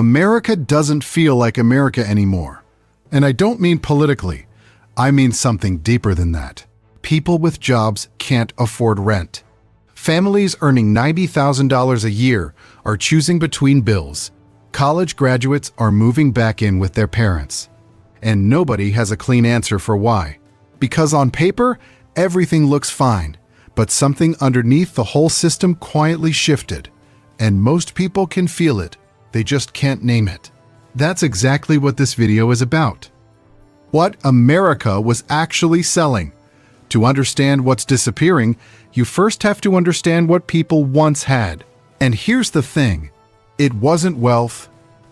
America doesn't feel like America anymore. And I don't mean politically. I mean something deeper than that. People with jobs can't afford rent. Families earning $90,000 a year are choosing between bills. College graduates are moving back in with their parents. And nobody has a clean answer for why. Because on paper, everything looks fine, but something underneath the whole system quietly shifted. And most people can feel it. They just can't name it. That's exactly what this video is about. What America was actually selling. To understand what's disappearing, you first have to understand what people once had. And here's the thing. It wasn't wealth.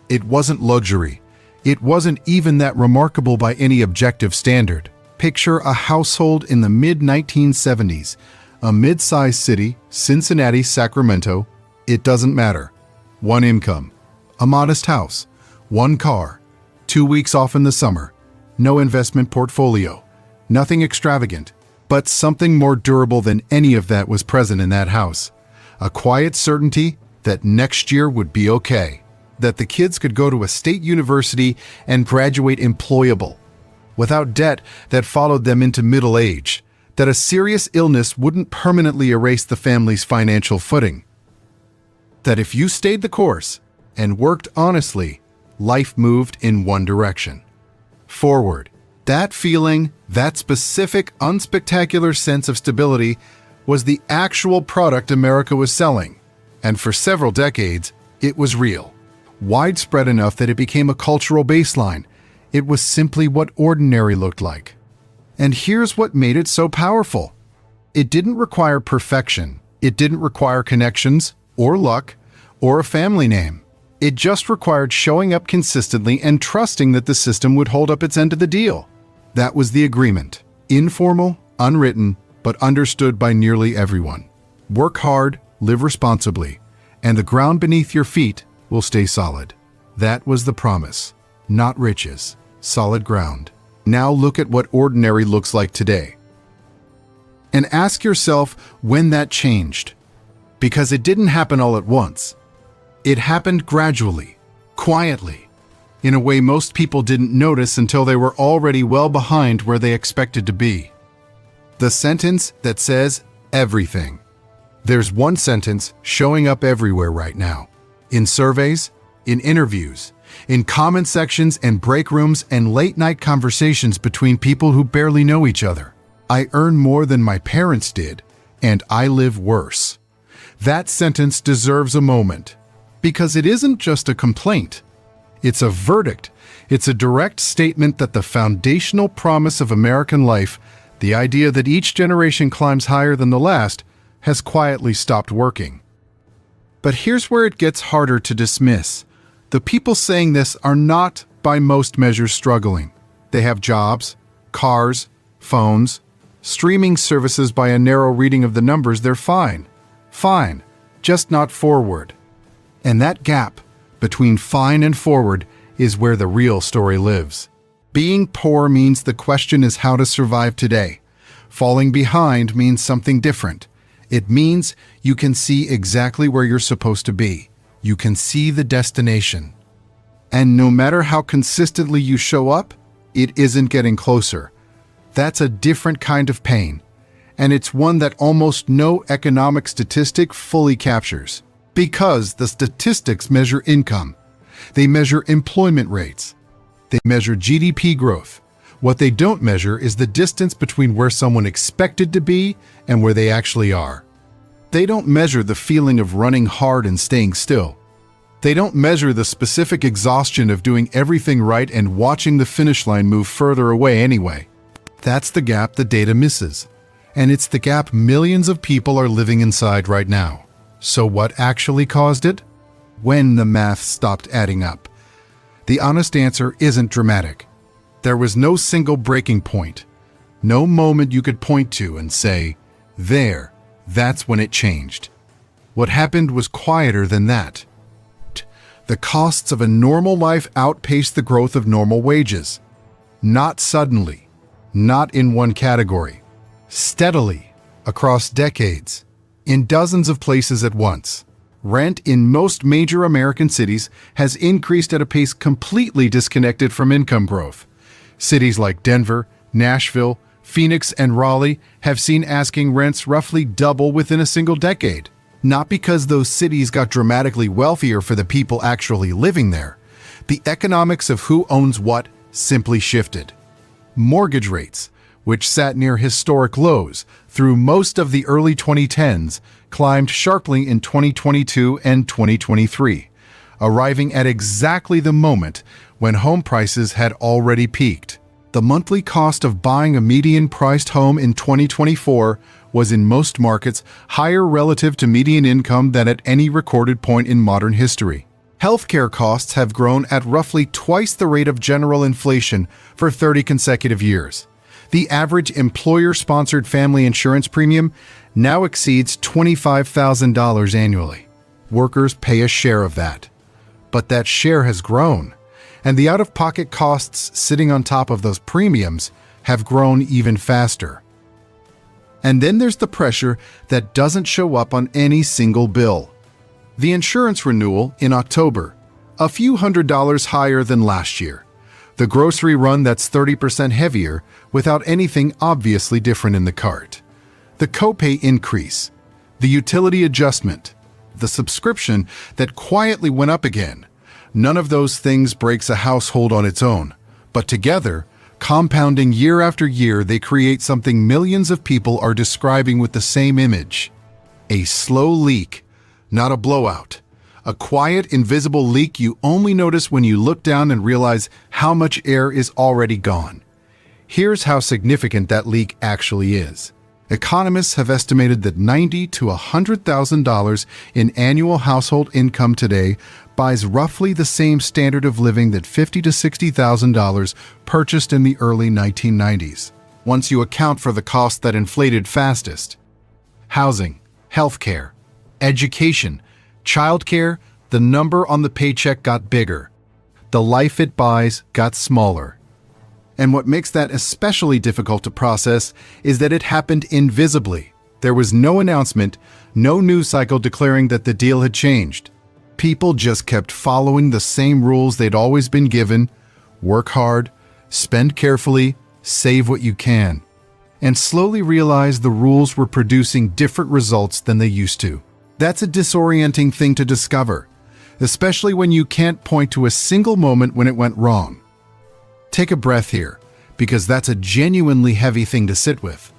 It wasn't luxury. It wasn't even that remarkable by any objective standard. Picture a household in the mid-1970s, a mid-sized city, Cincinnati, Sacramento. It doesn't matter. One income, a modest house, one car, 2 weeks off in the summer, no investment portfolio, nothing extravagant, but something more durable than any of that was present in that house. A quiet certainty that next year would be okay, that the kids could go to a state university and graduate employable, without debt that followed them into middle age, that a serious illness wouldn't permanently erase the family's financial footing, that if you stayed the course and worked honestly, life moved in one direction, forward. That feeling, that specific, unspectacular sense of stability was the actual product America was selling. And for several decades, it was real. Widespread enough that it became a cultural baseline. It was simply what ordinary looked like. And here's what made it so powerful. It didn't require perfection. It didn't require connections, or luck, or a family name. It just required showing up consistently and trusting that the system would hold up its end of the deal. That was the agreement. Informal, unwritten, but understood by nearly everyone. Work hard, live responsibly, and the ground beneath your feet will stay solid. That was the promise. Not riches, solid ground. Now look at what ordinary looks like today. And ask yourself when that changed. Because it didn't happen all at once. It happened gradually, quietly, in a way most people didn't notice until they were already well behind where they expected to be. The sentence that says everything. There's one sentence showing up everywhere right now. In surveys, in interviews, in comment sections and break rooms and late-night conversations between people who barely know each other. I earn more than my parents did, and I live worse. That sentence deserves a moment. Because it isn't just a complaint. It's a verdict. It's a direct statement that the foundational promise of American life, the idea that each generation climbs higher than the last, has quietly stopped working. But here's where it gets harder to dismiss. The people saying this are not, by most measures, struggling. They have jobs, cars, phones, streaming services. By a narrow reading of the numbers, they're fine. Fine, just not forward. And that gap between fine and forward is where the real story lives. Being poor means the question is how to survive today. Falling behind means something different. It means you can see exactly where you're supposed to be. You can see the destination. And no matter how consistently you show up, it isn't getting closer. That's a different kind of pain. And it's one that almost no economic statistic fully captures. Because the statistics measure income. They measure employment rates. They measure GDP growth. What they don't measure is the distance between where someone expected to be and where they actually are. They don't measure the feeling of running hard and staying still. They don't measure the specific exhaustion of doing everything right and watching the finish line move further away anyway. That's the gap the data misses. And it's the gap millions of people are living inside right now. So what actually caused it? When the math stopped adding up. The honest answer isn't dramatic. There was no single breaking point. No moment you could point to and say, there, that's when it changed. What happened was quieter than that. The costs of a normal life outpaced the growth of normal wages. Not suddenly, not in one category. Steadily, across decades. In dozens of places at once. Rent in most major American cities has increased at a pace completely disconnected from income growth. Cities like Denver, Nashville, Phoenix, and Raleigh have seen asking rents roughly double within a single decade. Not because those cities got dramatically wealthier for the people actually living there. The economics of who owns what simply shifted. Mortgage rates, which sat near historic lows through most of the early 2010s, climbed sharply in 2022 and 2023, arriving at exactly the moment when home prices had already peaked. The monthly cost of buying a median-priced home in 2024 was in most markets higher relative to median income than at any recorded point in modern history. Healthcare costs have grown at roughly twice the rate of general inflation for 30 consecutive years. The average employer-sponsored family insurance premium now exceeds $25,000 annually. Workers pay a share of that. But that share has grown, and the out-of-pocket costs sitting on top of those premiums have grown even faster. And then there's the pressure that doesn't show up on any single bill. The insurance renewal in October, a few $100s higher than last year. The grocery run that's 30% heavier without anything obviously different in the cart. The copay increase, the utility adjustment, the subscription that quietly went up again. None of those things breaks a household on its own, but together, compounding year after year, they create something millions of people are describing with the same image. A slow leak, not a blowout. A quiet, invisible leak you only notice when you look down and realize how much air is already gone. Here's how significant that leak actually is. Economists have estimated that $90,000 to $100,000 in annual household income today buys roughly the same standard of living that $50,000 to $60,000 purchased in the early 1990s, once you account for the costs that inflated fastest. Housing, healthcare, education, childcare, the number on the paycheck got bigger. The life it buys got smaller. And what makes that especially difficult to process is that it happened invisibly. There was no announcement, no news cycle declaring that the deal had changed. People just kept following the same rules they'd always been given: work hard, spend carefully, save what you can. And slowly realized the rules were producing different results than they used to. That's a disorienting thing to discover, especially when you can't point to a single moment when it went wrong. Take a breath here, because that's a genuinely heavy thing to sit with.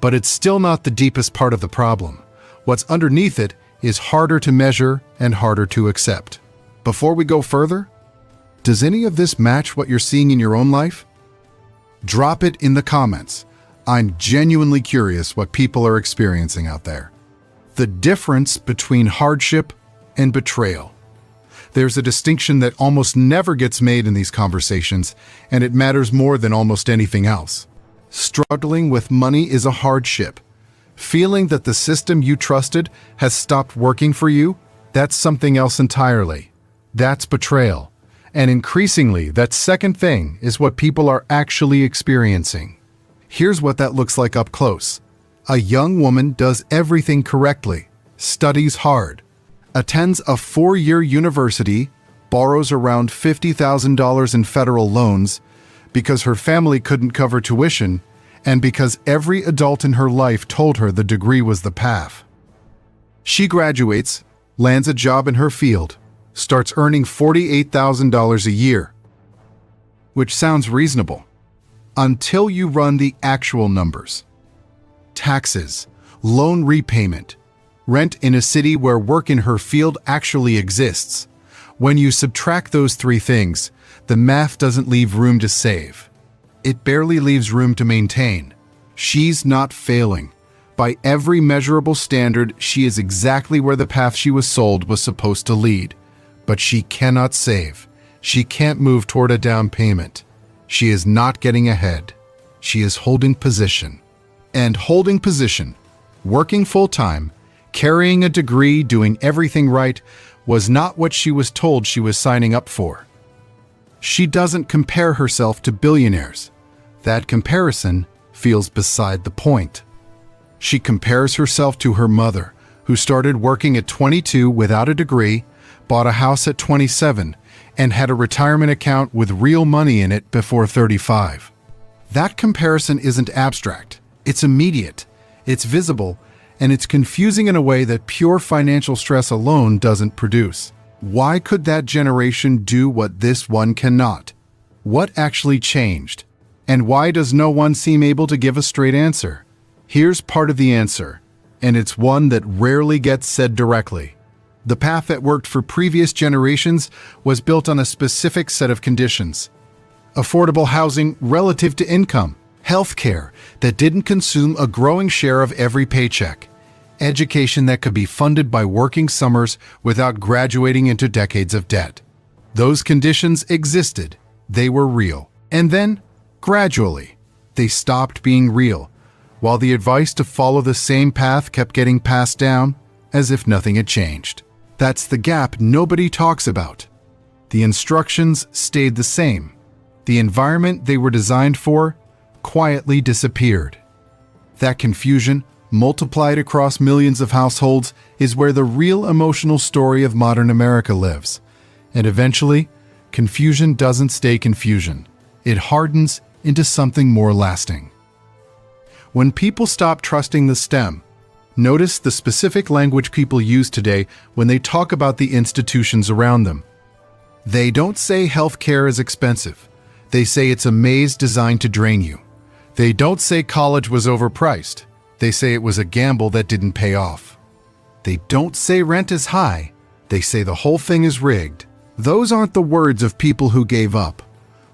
But it's still not the deepest part of the problem. What's underneath it is harder to measure and harder to accept. Before we go further, does any of this match what you're seeing in your own life? Drop it in the comments. I'm genuinely curious what people are experiencing out there. The difference between hardship and betrayal. There's a distinction that almost never gets made in these conversations, and it matters more than almost anything else. Struggling with money is a hardship. Feeling that the system you trusted has stopped working for you, that's something else entirely. That's betrayal. And increasingly, that second thing is what people are actually experiencing. Here's what that looks like up close. A young woman does everything correctly, studies hard, attends a 4-year university, borrows around $50,000 in federal loans because her family couldn't cover tuition and because every adult in her life told her the degree was the path. She graduates, lands a job in her field, starts earning $48,000 a year, which sounds reasonable, until you run the actual numbers. Taxes, loan repayment, rent in a city where work in her field actually exists. When you subtract those three things, the math doesn't leave room to save. It barely leaves room to maintain. She's not failing. By every measurable standard, she is exactly where the path she was sold was supposed to lead. But she cannot save. She can't move toward a down payment. She is not getting ahead. She is holding position. And holding position, working full-time, carrying a degree, doing everything right, was not what she was told she was signing up for. She doesn't compare herself to billionaires. That comparison feels beside the point. She compares herself to her mother, who started working at 22 without a degree, bought a house at 27, and had a retirement account with real money in it before 35. That comparison isn't abstract. It's immediate, it's visible, and it's confusing in a way that pure financial stress alone doesn't produce. Why could that generation do what this one cannot? What actually changed? And why does no one seem able to give a straight answer? Here's part of the answer, and it's one that rarely gets said directly. The path that worked for previous generations was built on a specific set of conditions. Affordable housing relative to income, healthcare that didn't consume a growing share of every paycheck, education that could be funded by working summers without graduating into decades of debt. Those conditions existed. They were real. And then, gradually, they stopped being real, while the advice to follow the same path kept getting passed down as if nothing had changed. That's the gap nobody talks about. The instructions stayed the same. The environment they were designed for quietly disappeared. That confusion, multiplied across millions of households, is where the real emotional story of modern America lives. And eventually, confusion doesn't stay confusion. It hardens into something more lasting. When people stop trusting the stem, notice the specific language people use today when they talk about the institutions around them. They don't say healthcare is expensive. They say it's a maze designed to drain you. They don't say college was overpriced. They say it was a gamble that didn't pay off. They don't say rent is high. They say the whole thing is rigged. Those aren't the words of people who gave up.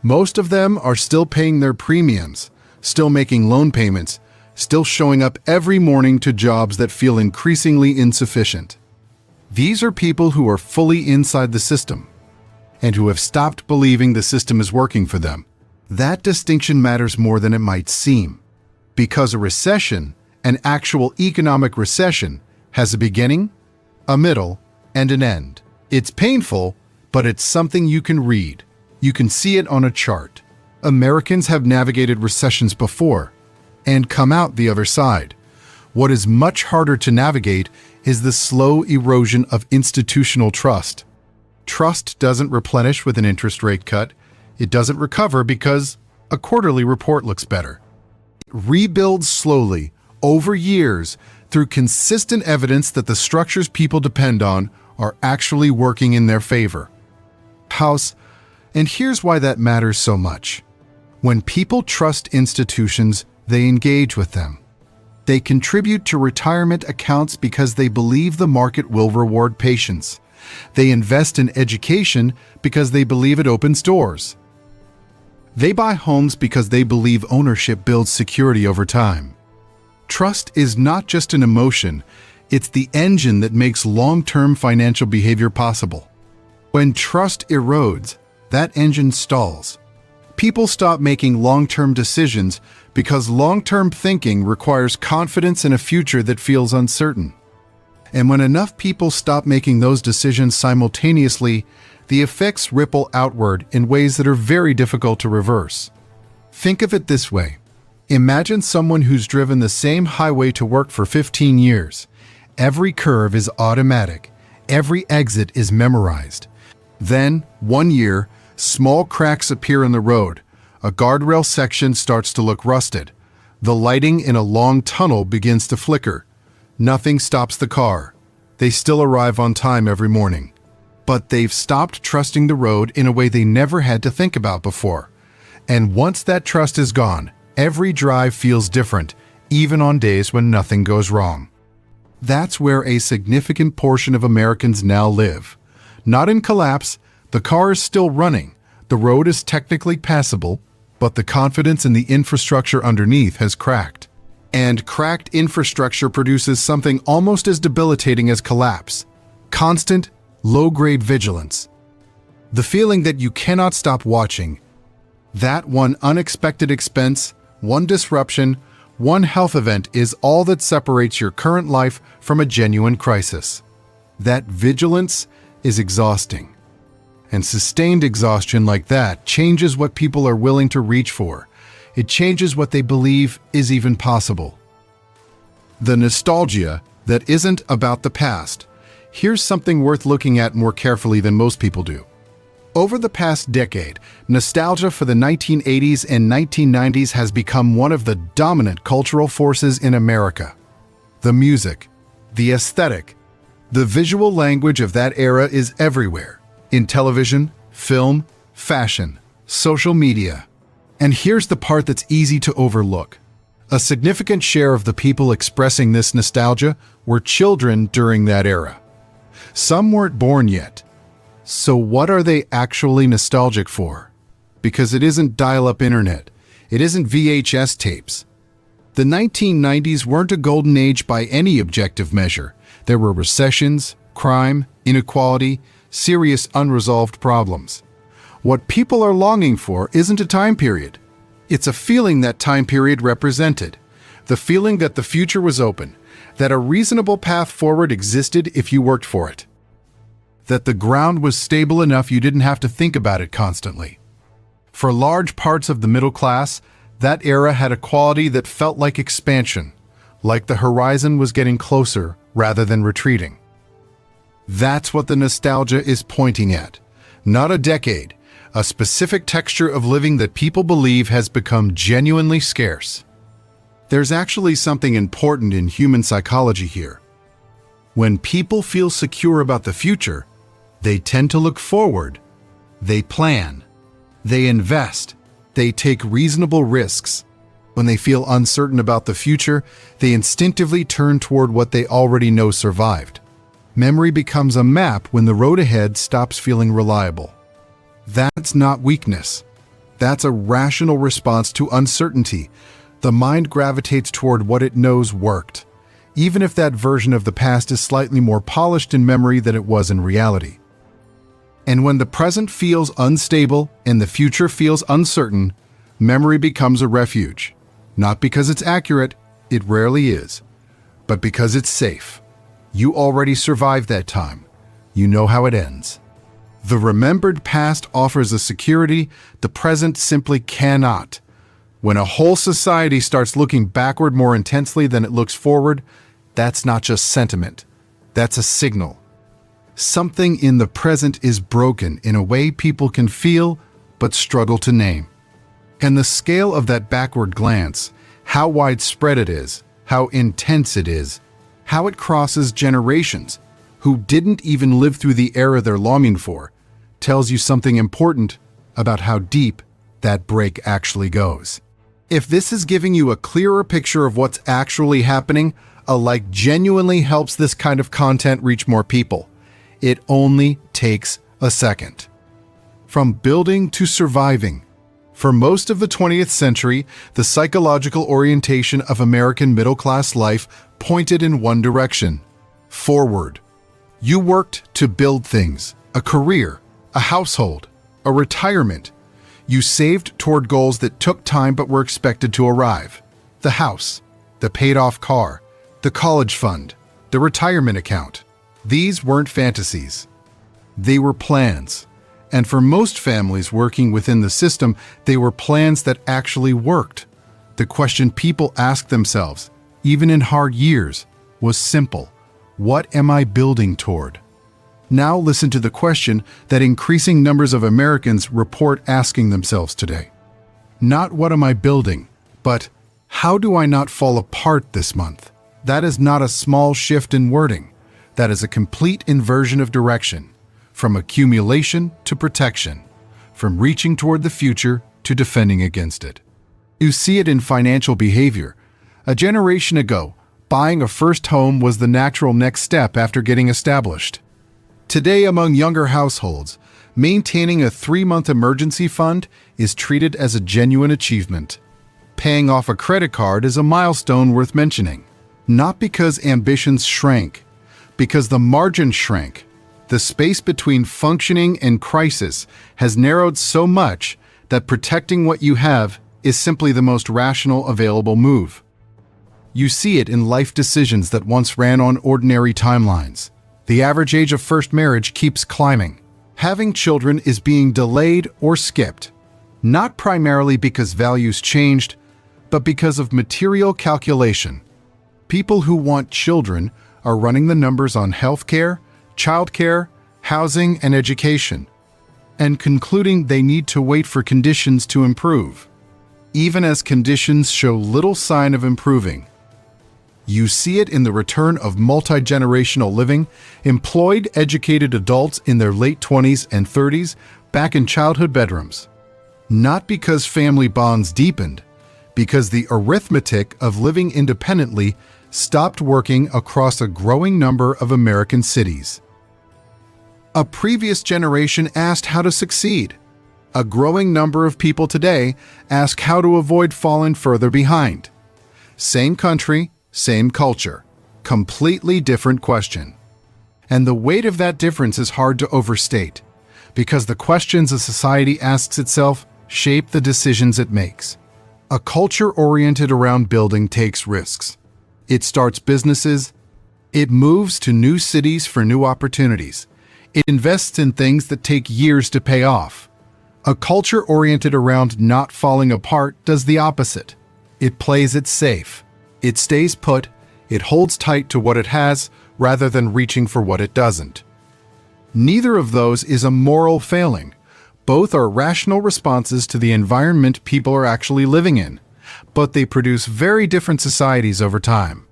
Most of them are still paying their premiums, still making loan payments, still showing up every morning to jobs that feel increasingly insufficient. These are people who are fully inside the system and who have stopped believing the system is working for them. That distinction matters more than it might seem, because a recession, an actual economic recession, has a beginning, a middle, and an end. It's painful, but it's something you can read. You can see it on a chart. Americans have navigated recessions before and come out the other side. What is much harder to navigate is the slow erosion of institutional trust. Trust doesn't replenish with an interest rate cut. It doesn't recover because a quarterly report looks better. It rebuilds slowly, over years, through consistent evidence that the structures people depend on are actually working in their favor. And here's why that matters so much. When people trust institutions, they engage with them. They contribute to retirement accounts because they believe the market will reward patience. They invest in education because they believe it opens doors. They buy homes because they believe ownership builds security over time. Trust is not just an emotion, it's the engine that makes long-term financial behavior possible. When trust erodes, that engine stalls. People stop making long-term decisions because long-term thinking requires confidence in a future that feels uncertain. And when enough people stop making those decisions simultaneously, the effects ripple outward in ways that are very difficult to reverse. Think of it this way. Imagine someone who's driven the same highway to work for 15 years. Every curve is automatic. Every exit is memorized. Then, one year, small cracks appear in the road. A guardrail section starts to look rusted. The lighting in a long tunnel begins to flicker. Nothing stops the car. They still arrive on time every morning. But they've stopped trusting the road in a way they never had to think about before. And once that trust is gone, every drive feels different, even on days when nothing goes wrong. That's where a significant portion of Americans now live. Not in collapse, the car is still running, the road is technically passable, but the confidence in the infrastructure underneath has cracked. And cracked infrastructure produces something almost as debilitating as collapse: constant, low-grade vigilance. The feeling that you cannot stop watching. That one unexpected expense, one disruption, one health event is all that separates your current life from a genuine crisis. That vigilance is exhausting. And sustained exhaustion like that changes what people are willing to reach for. It changes what they believe is even possible. The nostalgia, that isn't about the past. Here's something worth looking at more carefully than most people do. Over the past decade, nostalgia for the 1980s and 1990s has become one of the dominant cultural forces in America. The music, the aesthetic, the visual language of that era is everywhere, in television, film, fashion, social media. And here's the part that's easy to overlook. A significant share of the people expressing this nostalgia were children during that era. Some weren't born yet. So what are they actually nostalgic for? Because it isn't dial-up internet. It isn't VHS tapes. The 1990s weren't a golden age by any objective measure. There were recessions, crime, inequality, serious unresolved problems. What people are longing for isn't a time period. It's a feeling that time period represented. The feeling that the future was open, that a reasonable path forward existed if you worked for it. That the ground was stable enough you didn't have to think about it constantly. For large parts of the middle class, that era had a quality that felt like expansion, like the horizon was getting closer rather than retreating. That's what the nostalgia is pointing at. Not a decade, a specific texture of living that people believe has become genuinely scarce. There's actually something important in human psychology here. When people feel secure about the future, they tend to look forward. They plan. They invest. They take reasonable risks. When they feel uncertain about the future, they instinctively turn toward what they already know survived. Memory becomes a map when the road ahead stops feeling reliable. That's not weakness. That's a rational response to uncertainty. The mind gravitates toward what it knows worked, even if that version of the past is slightly more polished in memory than it was in reality. And when the present feels unstable and the future feels uncertain, memory becomes a refuge. Not because it's accurate, it rarely is, but because it's safe. You already survived that time. You know how it ends. The remembered past offers a security the present simply cannot. When a whole society starts looking backward more intensely than it looks forward, that's not just sentiment. That's a signal. Something in the present is broken in a way people can feel but struggle to name. And the scale of that backward glance, how widespread it is, how intense it is, how it crosses generations who didn't even live through the era they're longing for, tells you something important about how deep that break actually goes. If this is giving you a clearer picture of what's actually happening, a like genuinely helps this kind of content reach more people. It only takes a second. From building to surviving. For most of the 20th century, the psychological orientation of American middle-class life pointed in one direction: forward. You worked to build things, a career, a household, a retirement. You saved toward goals that took time but were expected to arrive. The house, the paid-off car, the college fund, the retirement account. These weren't fantasies. They were plans. And for most families working within the system, they were plans that actually worked. The question people asked themselves, even in hard years, was simple: what am I building toward? Now listen to the question that increasing numbers of Americans report asking themselves today. Not what am I building, but how do I not fall apart this month? That is not a small shift in wording. That is a complete inversion of direction. From accumulation to protection, from reaching toward the future to defending against it. You see it in financial behavior. A generation ago, buying a first home was the natural next step after getting established. Today, among younger households, maintaining a 3-month emergency fund is treated as a genuine achievement. Paying off a credit card is a milestone worth mentioning. Not because ambitions shrank, because the margin shrank. The space between functioning and crisis has narrowed so much that protecting what you have is simply the most rational available move. You see it in life decisions that once ran on ordinary timelines. The average age of first marriage keeps climbing. Having children is being delayed or skipped, not primarily because values changed, but because of material calculation. People who want children are running the numbers on healthcare, childcare, housing, and education, and concluding they need to wait for conditions to improve, even as conditions show little sign of improving. You see it in the return of multi-generational living, employed, educated adults in their late 20s and 30s back in childhood bedrooms. Not because family bonds deepened, because the arithmetic of living independently stopped working across a growing number of American cities. A previous generation asked how to succeed. A growing number of people today ask how to avoid falling further behind. Same country, same culture. Completely different question. And the weight of that difference is hard to overstate, because the questions a society asks itself shape the decisions it makes. A culture oriented around building takes risks. It starts businesses. It moves to new cities for new opportunities. It invests in things that take years to pay off. A culture oriented around not falling apart does the opposite. It plays it safe. It stays put. It holds tight to what it has rather than reaching for what it doesn't. Neither of those is a moral failing. Both are rational responses to the environment people are actually living in, but they produce very different societies over time.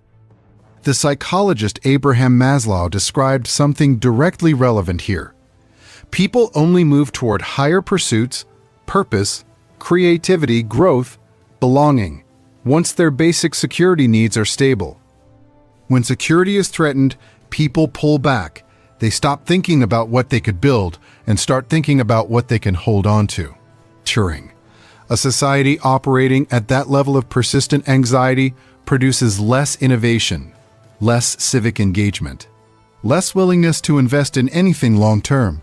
The psychologist Abraham Maslow described something directly relevant here. People only move toward higher pursuits, purpose, creativity, growth, belonging, once their basic security needs are stable. When security is threatened, people pull back. They stop thinking about what they could build and start thinking about what they can hold on to. Turing. A society operating at that level of persistent anxiety produces less innovation, less civic engagement, less willingness to invest in anything long-term.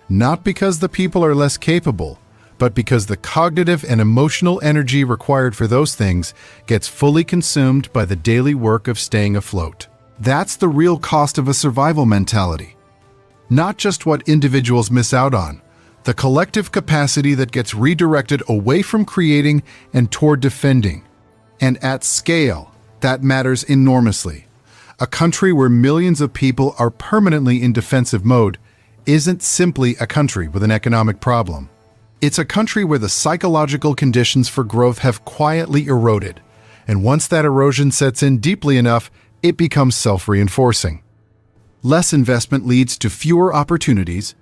Not because the people are less capable, but because the cognitive and emotional energy required for those things gets fully consumed by the daily work of staying afloat. That's the real cost of a survival mentality. Not just what individuals miss out on, the collective capacity that gets redirected away from creating and toward defending. And at scale, that matters enormously. A country where millions of people are permanently in defensive mode isn't simply a country with an economic problem. It's a country where the psychological conditions for growth have quietly eroded, and once that erosion sets in deeply enough, it becomes self-reinforcing. Less investment leads to fewer opportunities.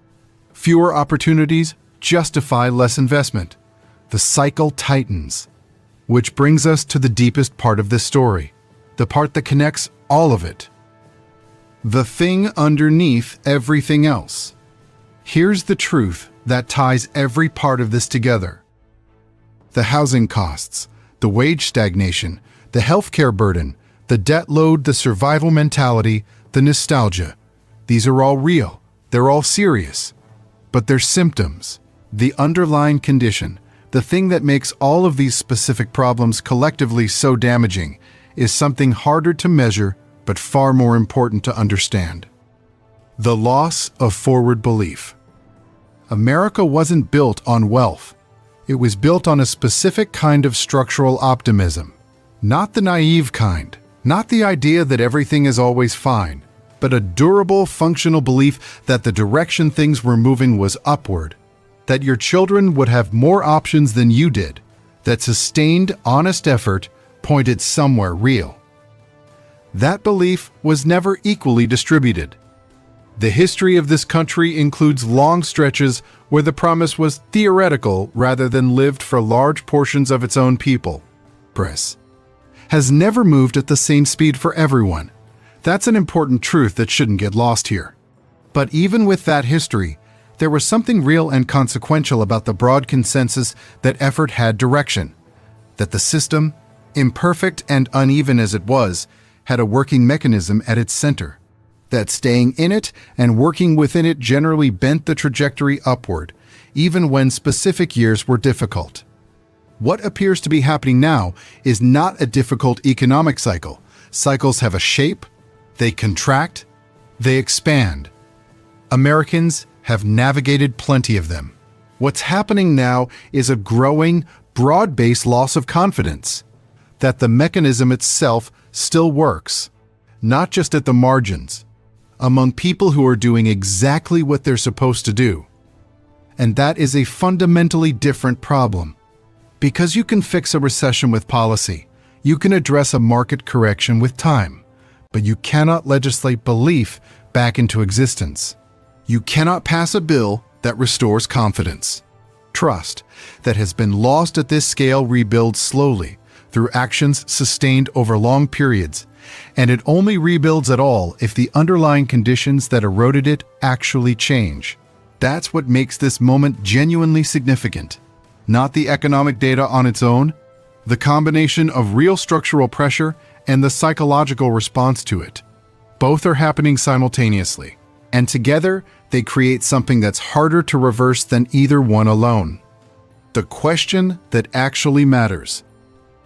Fewer opportunities justify less investment. The cycle tightens. Which brings us to the deepest part of this story, the part that connects all of it. The thing underneath everything else. Here's the truth that ties every part of this together. The housing costs, the wage stagnation, the healthcare burden, the debt load, the survival mentality, the nostalgia. These are all real. They're all serious. But they're symptoms. The underlying condition, the thing that makes all of these specific problems collectively so damaging, is something harder to measure but far more important to understand. The loss of forward belief. America wasn't built on wealth. It was built on a specific kind of structural optimism. Not the naive kind, not the idea that everything is always fine, but a durable, functional belief that the direction things were moving was upward, that your children would have more options than you did, that sustained, honest effort pointed somewhere real. That belief was never equally distributed. The history of this country includes long stretches where the promise was theoretical rather than lived for large portions of its own people. Press has never moved at the same speed for everyone. That's an important truth that shouldn't get lost here. But even with that history, there was something real and consequential about the broad consensus that effort had direction, that the system, imperfect and uneven as it was, had a working mechanism at its center, that staying in it and working within it generally bent the trajectory upward, even when specific years were difficult. What appears to be happening now is not a difficult economic cycle. Cycles have a shape, they contract, they expand. Americans have navigated plenty of them. What's happening now is a growing, broad-based loss of confidence that the mechanism itself still works. not just at the margins, among people who are doing exactly what they're supposed to do. And that is a fundamentally different problem. Because you can fix a recession with policy, you can address a market correction with time, but you cannot legislate belief back into existence. You cannot pass a bill that restores confidence. Trust that has been lost at this scale rebuilds slowly through actions sustained over long periods, and it only rebuilds at all if the underlying conditions that eroded it actually change. That's what makes this moment genuinely significant. Not the economic data on its own, the combination of real structural pressure and the psychological response to it. Both are happening simultaneously, and together they create something that's harder to reverse than either one alone. The question that actually matters.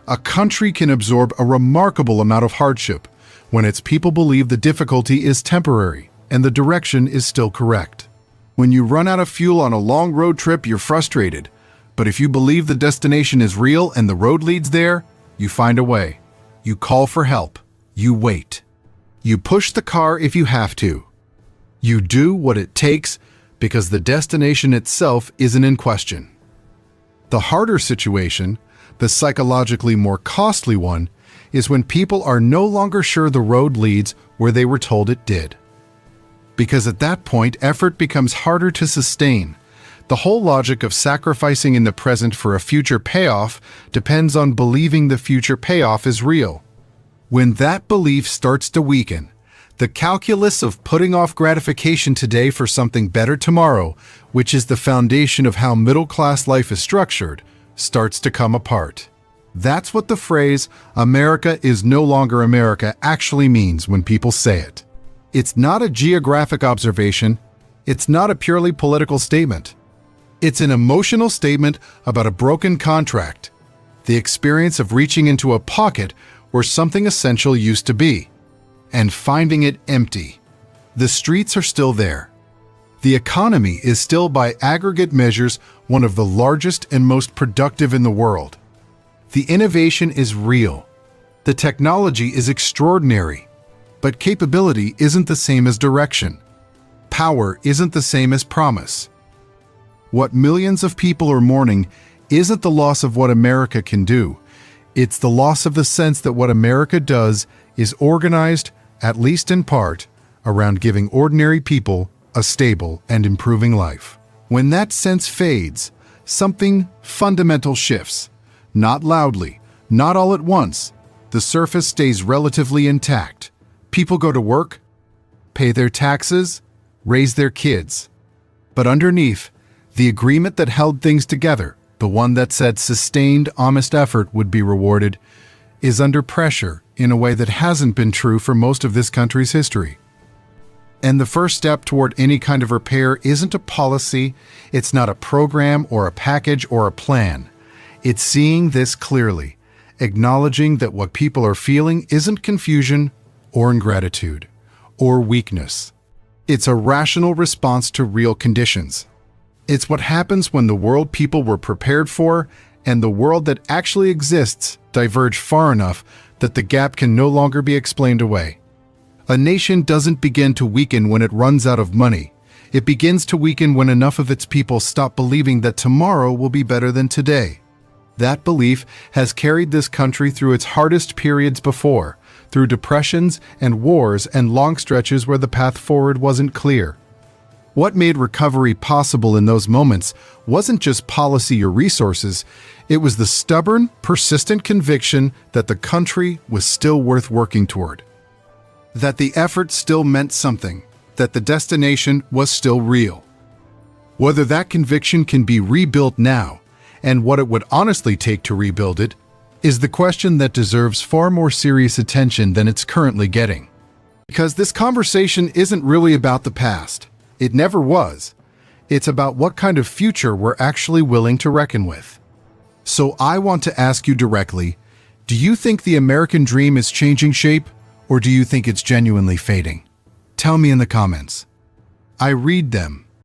A country can absorb a remarkable amount of hardship when its people believe the difficulty is temporary and the direction is still correct. When you run out of fuel on a long road trip, you're frustrated. But if you believe the destination is real and the road leads there, you find a way. You call for help. You wait. You push the car if you have to. You do what it takes because the destination itself isn't in question. The harder situation, the psychologically more costly one, is when people are no longer sure the road leads where they were told it did. Because at that point, effort becomes harder to sustain. The whole logic of sacrificing in the present for a future payoff depends on believing the future payoff is real. When that belief starts to weaken, the calculus of putting off gratification today for something better tomorrow, which is the foundation of how middle-class life is structured, starts to come apart. That's what the phrase, "America is no longer America," actually means when people say it. It's not a geographic observation. It's not a purely political statement. It's an emotional statement about a broken contract, the experience of reaching into a pocket where something essential used to be, and finding it empty. The streets are still there. The economy is still, by aggregate measures, one of the largest and most productive in the world. The innovation is real. The technology is extraordinary. But capability isn't the same as direction. Power isn't the same as promise. What millions of people are mourning isn't the loss of what America can do. It's the loss of the sense that what America does is organized, at least in part, around giving ordinary people a stable and improving life. When that sense fades, something fundamental shifts. Not loudly, not all at once. The surface stays relatively intact. People go to work, pay their taxes, raise their kids. But underneath, the agreement that held things together, the one that said sustained, honest effort would be rewarded, is under pressure in a way that hasn't been true for most of this country's history. And the first step toward any kind of repair isn't a policy, it's not a program or a package or a plan. It's seeing this clearly, acknowledging that what people are feeling isn't confusion or ingratitude or weakness. It's a rational response to real conditions. It's what happens when the world people were prepared for and the world that actually exists diverge far enough that the gap can no longer be explained away. A nation doesn't begin to weaken when it runs out of money. It begins to weaken when enough of its people stop believing that tomorrow will be better than today. That belief has carried this country through its hardest periods before, through depressions and wars and long stretches where the path forward wasn't clear. What made recovery possible in those moments wasn't just policy or resources, it was the stubborn, persistent conviction that the country was still worth working toward. That the effort still meant something, that the destination was still real. Whether that conviction can be rebuilt now, and what it would honestly take to rebuild it, is the question that deserves far more serious attention than it's currently getting. Because this conversation isn't really about the past. It never was. It's about what kind of future we're actually willing to reckon with. So I want to ask you directly, do you think the American dream is changing shape, or do you think it's genuinely fading? Tell me in the comments. I read them.